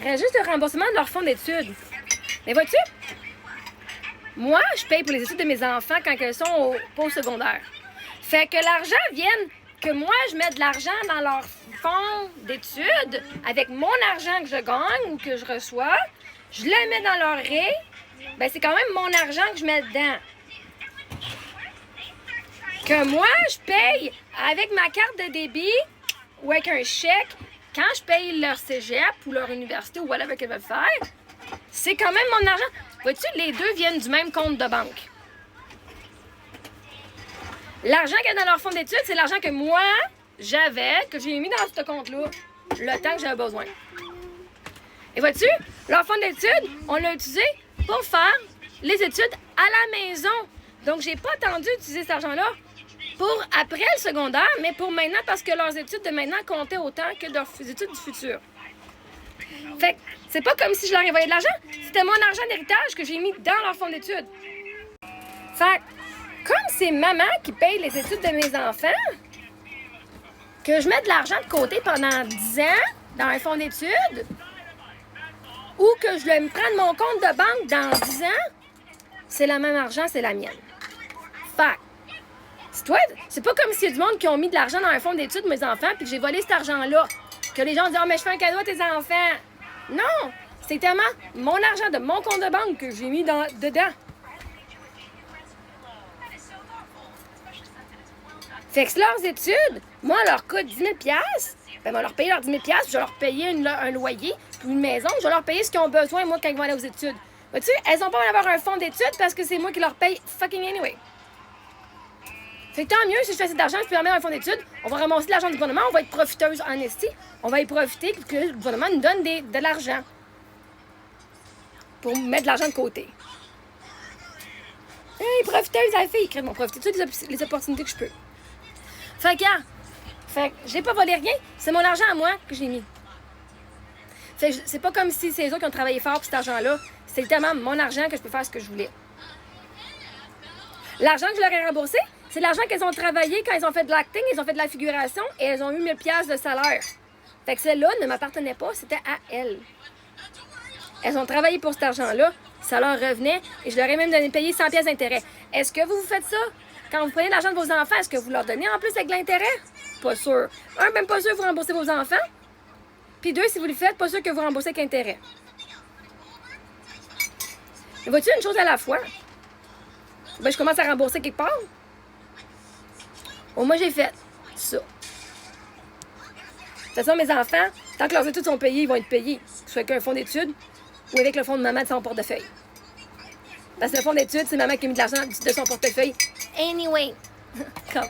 juste le remboursement de leur fonds d'études. Mais vois-tu, moi, je paye pour les études de mes enfants quand ils sont au post-secondaire. Fait que l'argent vienne que moi, je mets de l'argent dans leur fonds d'études avec mon argent que je gagne ou que je reçois, je le mets dans leur RAI, ben c'est quand même mon argent que je mets dedans. Que moi, je paye avec ma carte de débit ou avec un chèque, quand je paye leur cégep ou leur université ou whatever qu'ils veulent faire, c'est quand même mon argent. Vois-tu, les deux viennent du même compte de banque. L'argent qu'il y a dans leur fonds d'études, c'est l'argent que moi, j'avais, que j'ai mis dans ce compte-là, le temps que j'avais besoin. Et vois-tu, leur fonds d'études, on l'a utilisé pour faire les études à la maison. Donc, j'ai pas attendu d'utiliser cet argent-là pour après le secondaire, mais pour maintenant, parce que leurs études de maintenant comptaient autant que leurs études du futur. Fait que c'est pas comme si je leur envoyais de l'argent, c'était mon argent d'héritage que j'ai mis dans leur fonds d'études. Fait que, comme c'est maman qui paye les études de mes enfants, que je mets de l'argent de côté pendant 10 ans dans un fonds d'études, ou que je le prends de mon compte de banque dans 10 ans, c'est le même argent, c'est la mienne. Fait c'est pas comme s'il y a du monde qui ont mis de l'argent dans un fonds d'études de mes enfants puis que j'ai volé cet argent-là. Que les gens disent « Ah, mais je fais un cadeau à tes enfants. » Non! C'est tellement mon argent de mon compte de banque que j'ai mis dedans. Fait que leurs études, moi, leur coûte 10 000 ben, je vais leur payer leurs 10 000 puis je vais leur payer un loyer puis une maison. Je vais leur payer ce qu'ils ont besoin, moi, quand ils vont aller aux études. Vois-tu, elles n'ont pas à avoir un fonds d'études parce que c'est moi qui leur paye fucking anyway. Fait que tant mieux, si je fais cet argent, je peux leur mettre dans un fonds d'études, on va ramasser de l'argent du gouvernement, on va être profiteuse en esti. On va y profiter que le gouvernement nous donne de l'argent pour mettre de l'argent de côté. Hey, profiteuse, la fille, ils vont profiter de toutes les opportunités que je peux. Fait que, j'ai pas volé rien, c'est mon argent à moi que j'ai mis. Fait que c'est pas comme si c'est les autres qui ont travaillé fort pour cet argent-là, c'est tellement mon argent que je peux faire ce que je voulais. L'argent que je leur ai remboursé, c'est l'argent qu'elles ont travaillé quand elles ont fait de l'acting, elles ont fait de la figuration et elles ont eu 1000 pièces de salaire. Fait que celle-là ne m'appartenait pas, c'était à elles. Elles ont travaillé pour cet argent-là, ça leur revenait et je leur ai même donné payer 100 pièces d'intérêt. Est-ce que vous faites ça? Quand vous prenez l'argent de vos enfants, est-ce que vous leur donnez en plus avec de l'intérêt? Pas sûr. Un, même pas sûr que vous remboursez vos enfants. Puis deux, si vous le faites, pas sûr que vous remboursez avec intérêt. Mais vois-tu une chose à la fois? Ben, je commence à rembourser quelque part. Bon, moi, j'ai fait ça. De toute façon, mes enfants, tant que leurs études sont payées, ils vont être payés. Que ce soit avec un fonds d'études ou avec le fonds de maman de son portefeuille. Parce que le fonds d'études, c'est maman qui a mis de l'argent de son portefeuille. Anyway. Comme.